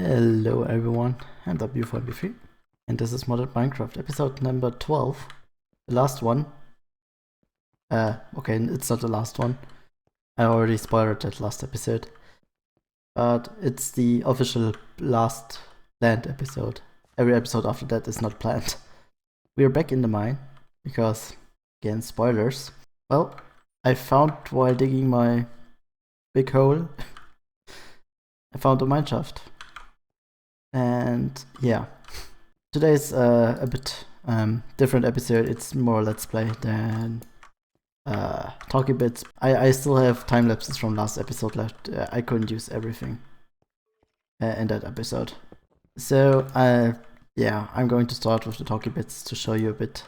Hello everyone, I'm W4B3 and this is Modded Minecraft episode number 12. The last one. Okay, it's not the last one. I already spoiled that last episode. But it's the official last planned episode. Every episode after that is not planned. We're back in the mine because, again, spoilers. Well, I found while digging my big hole, I found a mineshaft. And yeah, today's a bit different episode. It's more let's play than talking bits. I still have time lapses from last episode left. I couldn't use everything in that episode. So yeah, I'm going to start with the talking bits to show you a bit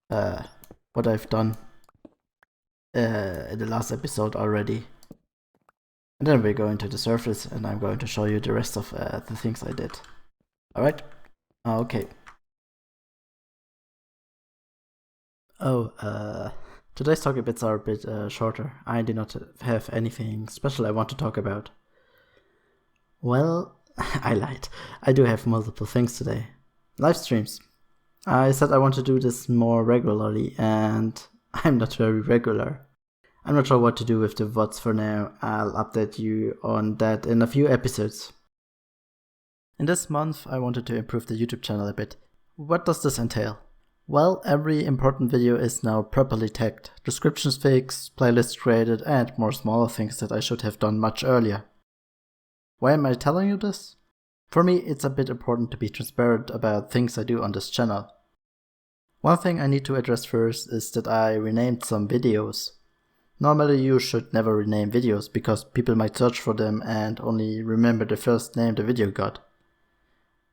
what I've done in the last episode already. And then we're going to the surface and I'm going to show you the rest of the things I did. Alright? Okay. Today's talking bits are a bit shorter. I do not have anything special I want to talk about. Well, I lied. I do have multiple things today. Live streams. I said I want to do this more regularly and I'm not very regular. I'm not sure what to do with the VODs for now. I'll update you on that in a few episodes. In this month, I wanted to improve the YouTube channel a bit. What does this entail? Well, every important video is now properly tagged, descriptions fixed, playlists created, and more smaller things that I should have done much earlier. Why am I telling you this? For me, it's a bit important to be transparent about things I do on this channel. One thing I need to address first is that I renamed some videos. Normally you should never rename videos because people might search for them and only remember the first name the video got.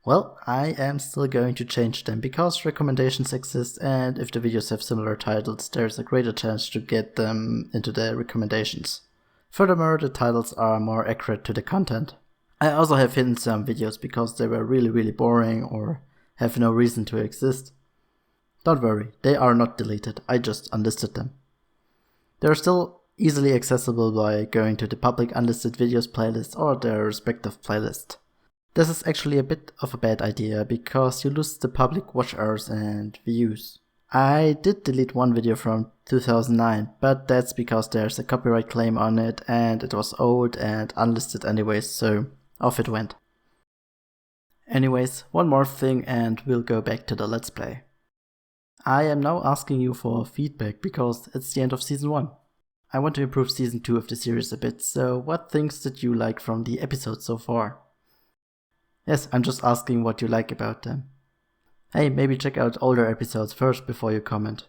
Well, I am still going to change them because recommendations exist and if the videos have similar titles there's a greater chance to get them into the recommendations. Furthermore, the titles are more accurate to the content. I also have hidden some videos because they were really boring or have no reason to exist. Don't worry, they are not deleted, I just unlisted them. They're still easily accessible by going to the public unlisted videos playlist or their respective playlist. This is actually a bit of a bad idea because you lose the public watch hours and views. I did delete one video from 2009, but that's because there's a copyright claim on it and it was old and unlisted anyways, so off it went. Anyways, one more thing and we'll go back to the Let's Play. I am now asking you for feedback because it's the end of Season 1. I want to improve Season 2 of the series a bit, so what things did you like from the episodes so far? Yes, I'm just asking what you like about them. Hey, maybe check out older episodes first before you comment.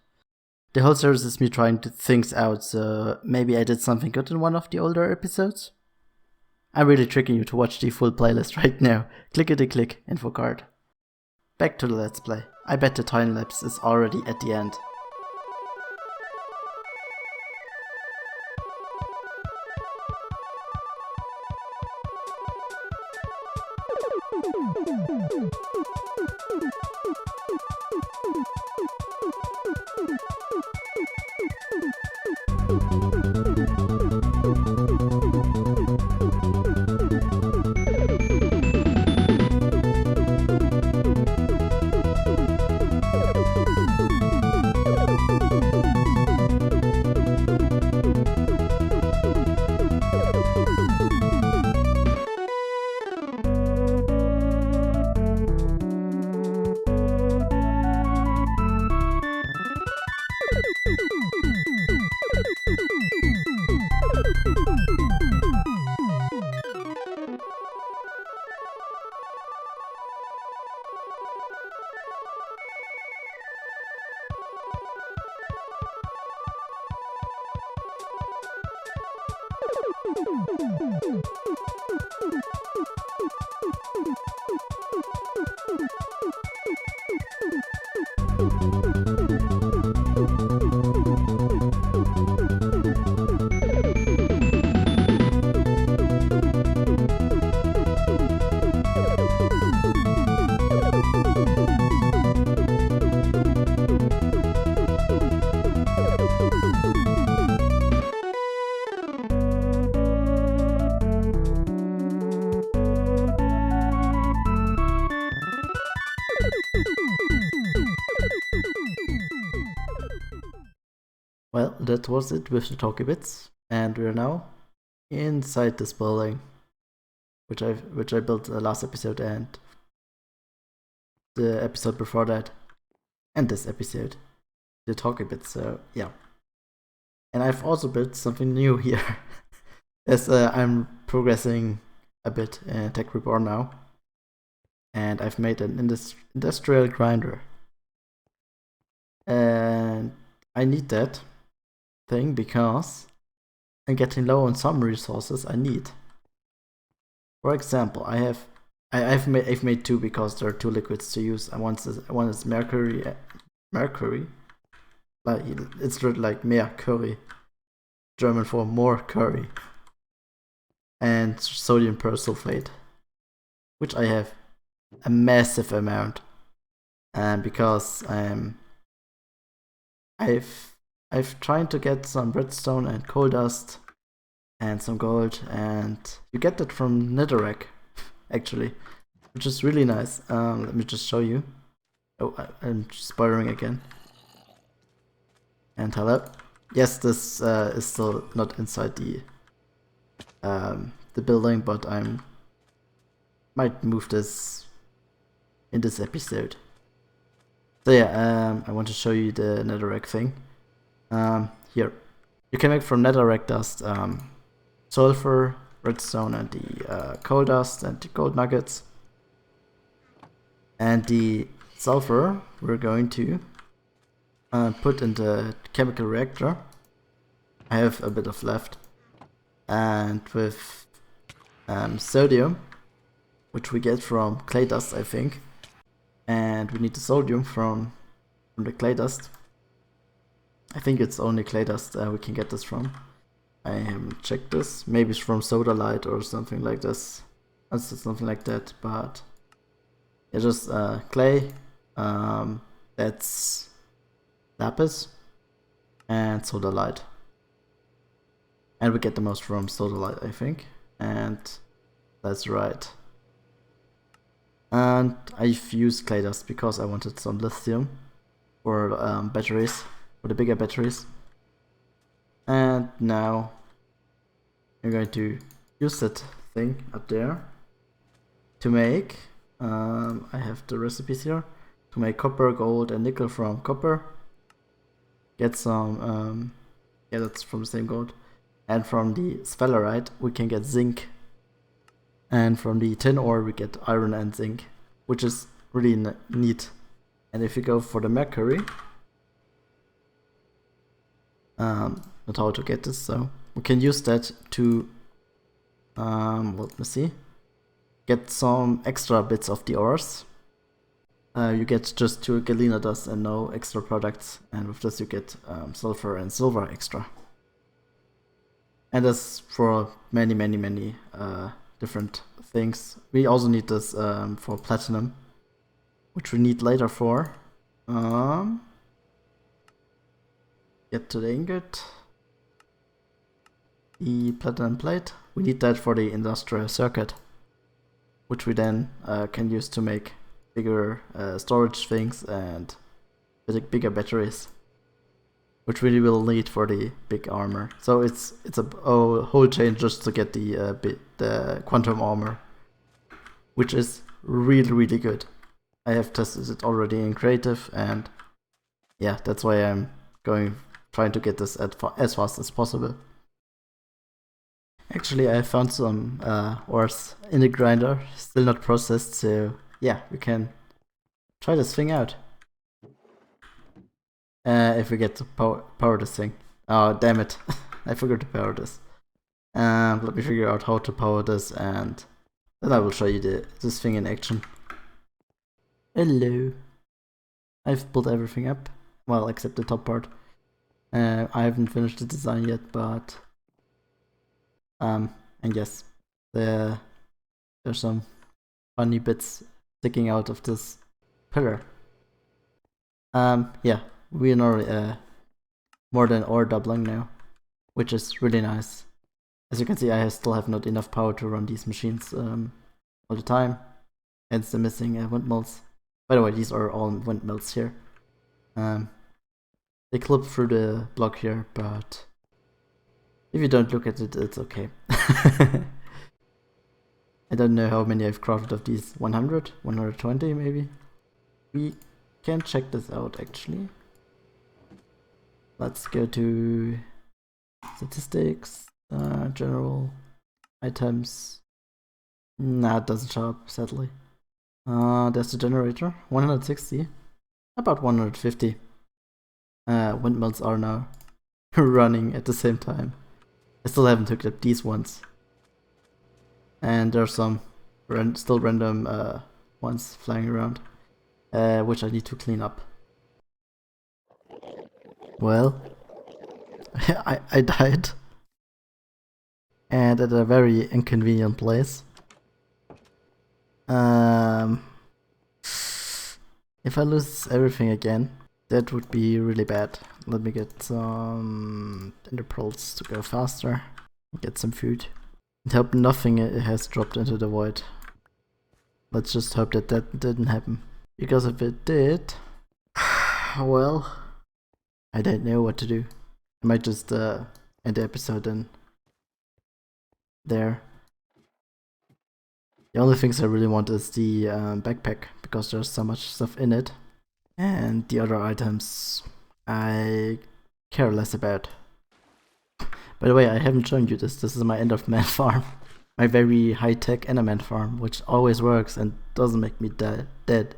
The whole series is me trying things out, so maybe I did something good in one of the older episodes? I'm really tricking you to watch the full playlist right now. Clickety-click, info card. Back to the Let's Play. I bet the time lapse is already at the end. well, that was it with the talkie bits, and we're now inside this building, which I built the last episode and the episode before that, and this episode, the talkie bits. So yeah, and I've also built something new here, as I'm progressing a bit in Tech Reborn now, and I've made an industrial grinder, and I need that thing because I'm getting low on some resources I need. For example, I've made two because there are two liquids to use. One is mercury, like it's like mehr curry, German for more curry, and sodium persulfate, which I have a massive amount, and because I've tried to get some redstone and coal dust and some gold, and you get that from netherrack, actually, which is really nice. Let me just show you. Oh, I'm spoiling again. And hello. Yes, this is still not inside the building, but I might move this in this episode. So yeah, I want to show you the netherrack thing. Here, you can make from netherrack dust sulfur, redstone, and the coal dust and the gold nuggets. And the sulfur we're going to put in the chemical reactor. I have a bit of left. And with sodium, which we get from clay dust, I think. And we need the sodium from the clay dust. I think it's only clay dust we can get this from. I haven't checked this. Maybe it's from soda light or something like this. Something like that, but it's just clay. That's lapis and soda light. And we get the most from soda light, I think. And that's right. And I've used clay dust because I wanted some lithium for batteries, for the bigger batteries. And now I'm going to use that thing up there to make, I have the recipes here, to make copper, gold, and nickel from copper. Get some, yeah, that's from the same gold. And from the sphalerite we can get zinc. And from the tin ore we get iron and zinc, which is really neat. And if you go for the mercury, not how to get this, so we can use that to, let me see, get some extra bits of the ores. You get just 2 galena dust and no extra products, and with this you get sulfur and silver extra. And that's for many different things. We also need this for platinum, which we need later for get to the ingot, the platinum plate. We need that for the industrial circuit, which we then can use to make bigger storage things and bigger batteries, which we will need for the big armor. So it's a whole chain just to get the quantum armor, which is really good. I have tested it already in creative, and yeah, that's why I'm trying to get this as fast as possible. Actually, I found some ores in the grinder, still not processed, so yeah, we can try this thing out. If we get to power this thing. Oh, damn it. I forgot to power this. Let me figure out how to power this, and then I will show you this thing in action. Hello. I've built everything up. Well, except the top part. I haven't finished the design yet, but and yes, there's some funny bits sticking out of this pillar. Yeah, we are already more than ore doubling now, which is really nice. As you can see, I still have not enough power to run these machines all the time, hence the missing windmills. By the way, these are all windmills here. They clip through the block here, but if you don't look at it, it's okay. I don't know how many I've crafted of these. 100? 120 maybe? We can check this out actually. Let's go to statistics, general items. Nah, it doesn't show up, sadly. There's the generator, 160, about 150. Windmills are now running at the same time. I still haven't hooked up these ones. And there's some still random ones flying around, which I need to clean up. Well, I died. And at a very inconvenient place. If I lose everything again, that would be really bad. Let me get some ender pearls to go faster. Get some food. And hope nothing has dropped into the void. Let's just hope that that didn't happen. Because if it did, well, I don't know what to do. I might just end the episode in there. The only things I really want is the backpack, because there's so much stuff in it. And the other items I care less about. By the way, I haven't shown you this. This is my end of man farm. My very high-tech enderman farm, which always works and doesn't make me dead.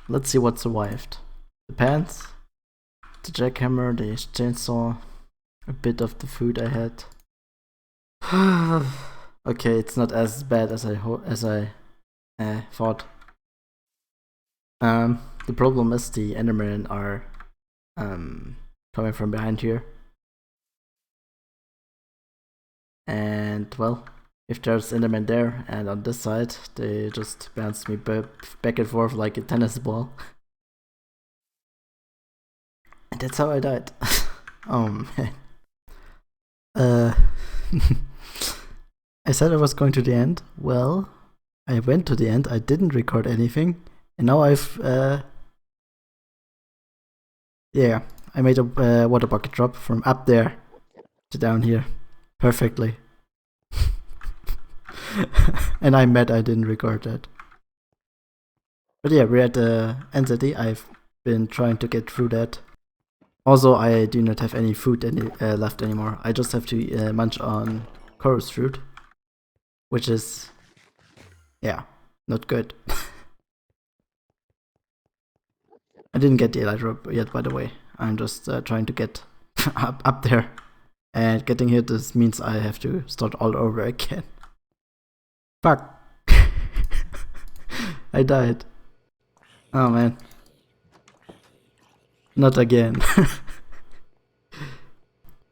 Let's see what survived. The pants, the jackhammer, the chainsaw, a bit of the food I had. Okay, it's not as bad as I thought. The problem is the endermen are coming from behind here. And well, if there's enderman there and on this side, they just bounce me back and forth like a tennis ball. And that's how I died. Oh man. I said I was going to the end. Well, I went to the end. I didn't record anything. And now I've yeah, I made a water bucket drop from up there to down here perfectly. And I'm mad I didn't record that. But yeah, we're at the end city. I've been trying to get through that. Also, I do not have any food left anymore. I just have to munch on chorus fruit, which is, yeah, not good. I didn't get the elytra yet, by the way. I'm just trying to get up there. And getting here, this means I have to start all over again. Fuck. I died. Oh man. Not again.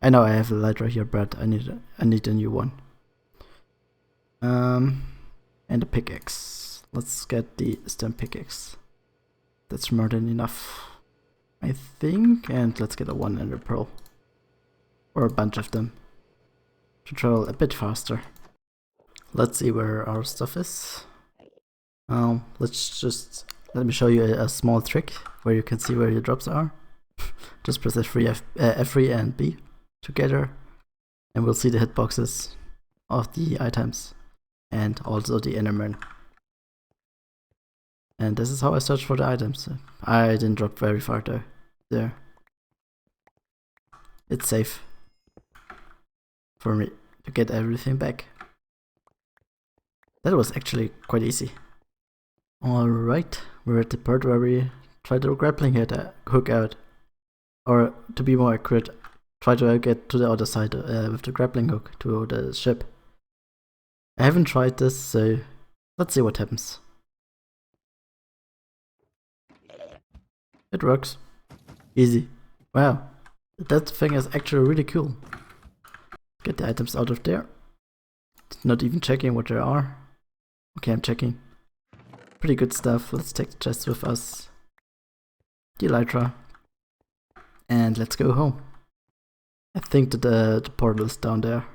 I know I have a elytra here, but I need a new one. And a pickaxe. Let's get the stem pickaxe. That's more than enough, I think. And let's get a 1 ender pearl. Or a bunch of them. To travel a bit faster. Let's see where our stuff is. Let me show you a small trick where you can see where your drops are. Just press F3 and B together, and we'll see the hitboxes of the items and also the enderman. And this is how I search for the items. I didn't drop very far though. There. It's safe for me to get everything back. That was actually quite easy. Alright, we're at the part where we try the grappling hook out. Or to be more accurate, try to get to the other side with the grappling hook to the ship. I haven't tried this, so let's see what happens. It works. Easy. Wow, that thing is actually really cool. Get the items out of there. Not even checking what there are. Okay, I'm checking. Pretty good stuff. Let's take the chest with us. The elytra. And let's go home. I think that the portal is down there.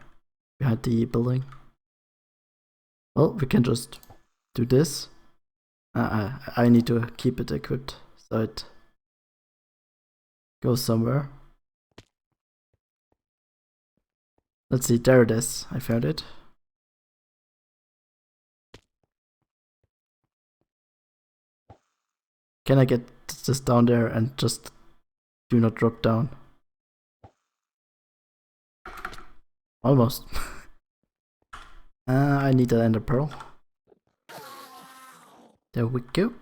Behind the building. Well, we can just do this. I need to keep it equipped so it go somewhere. Let's see, there it is. I found it. Can I get this down there and just do not drop down? Almost. I need an ender pearl. There we go.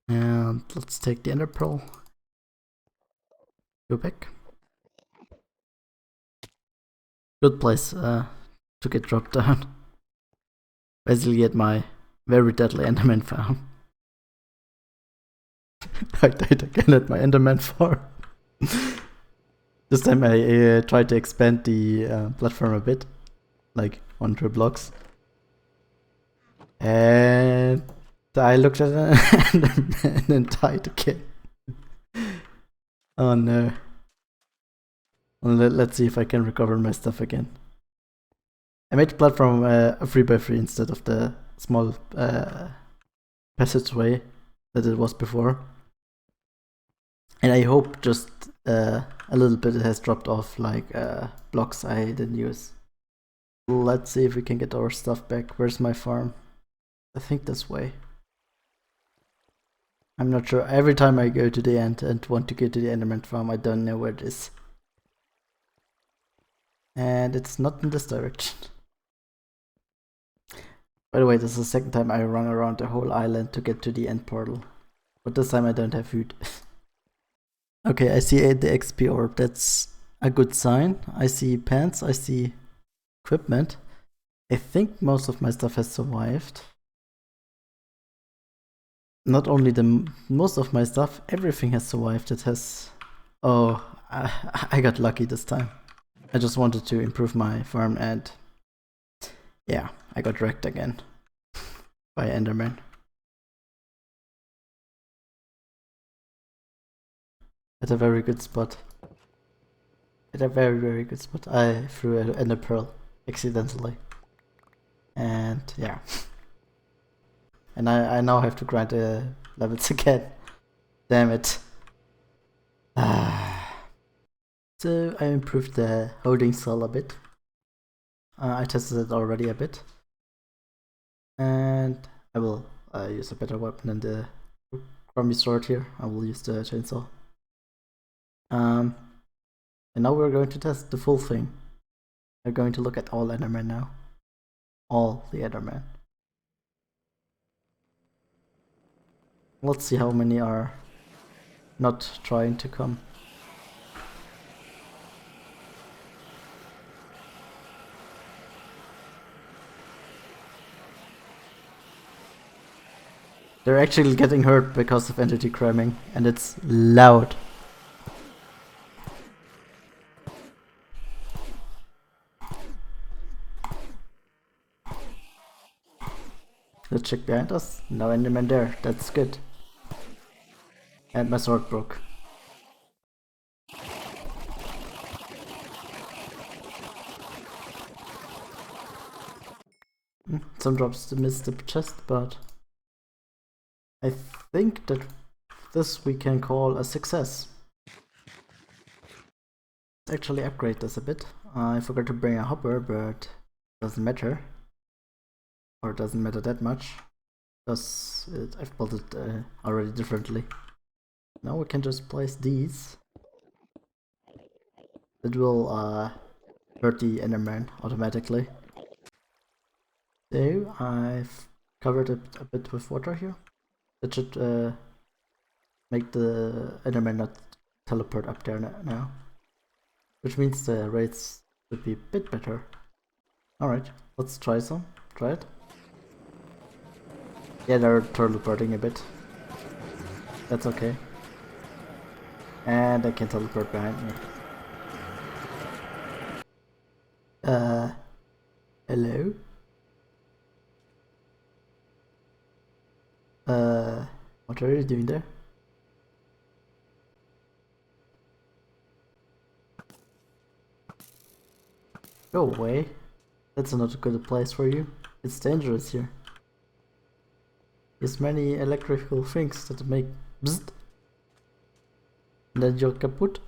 And let's take the ender pearl. Go back. Good place to get dropped down. Basically at my very deadly enderman farm. I died again at my enderman farm. This time I tried to expand the platform a bit, like 1-2 blocks. And I looked at an enderman and died again. Oh no. Well, let's see if I can recover my stuff again. I made the platform a 3x3 instead of the small passageway that it was before. And I hope just a little bit has dropped off, like blocks I didn't use. Let's see if we can get our stuff back. Where's my farm? I think this way. I'm not sure. Every time I go to the end and want to get to the enderman farm, I don't know where it is. And it's not in this direction. By the way, this is the second time I run around the whole island to get to the end portal. But this time I don't have food. Okay, I see the XP orb. That's a good sign. I see pants, I see equipment. I think most of my stuff has survived. Not only most of my stuff, everything has survived. It has... Oh, I got lucky this time. I just wanted to improve my farm and... Yeah, I got wrecked again. By enderman. At a very good spot. At a very, very good spot. I threw an ender pearl accidentally. And yeah. And I now have to grind the levels again. Damn it. So I improved the holding cell a bit. I tested it already a bit. And I will use a better weapon than the crummy sword here. I will use the chainsaw. And now we're going to test the full thing. We're going to look at all endermen now. All the endermen. Let's see how many are not trying to come. They're actually getting hurt because of entity cramming, and it's loud. Let's check behind us. No enderman there. That's good. And my sword broke. Some drops to miss the chest, but I think that this we can call a success. Let's actually upgrade this a bit. I forgot to bring a hopper, but doesn't matter. Or it doesn't matter that much. Because I've built it already differently. Now we can just place these. It will hurt the enderman automatically. So I've covered it a bit with water here. That should make the enderman not teleport up there now. Which means the rates would be a bit better. Alright, let's try some. Try it. Yeah, they're teleporting a bit. That's okay. And I can teleport behind me. Hello? What are you doing there? Go away. That's not a good place for you. It's dangerous here. Use many electrical things that make bzzzt. And then you're kaput.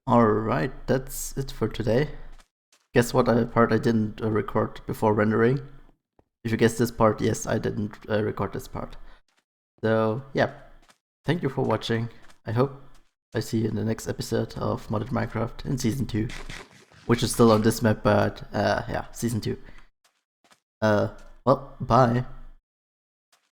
Alright, that's it for today. Guess what part I didn't record before rendering? If you guessed this part, yes, I didn't record this part. So, yeah. Thank you for watching. I hope I see you in the next episode of Modded Minecraft in Season 2. Which is still on this map, but yeah, Season 2. Well, bye.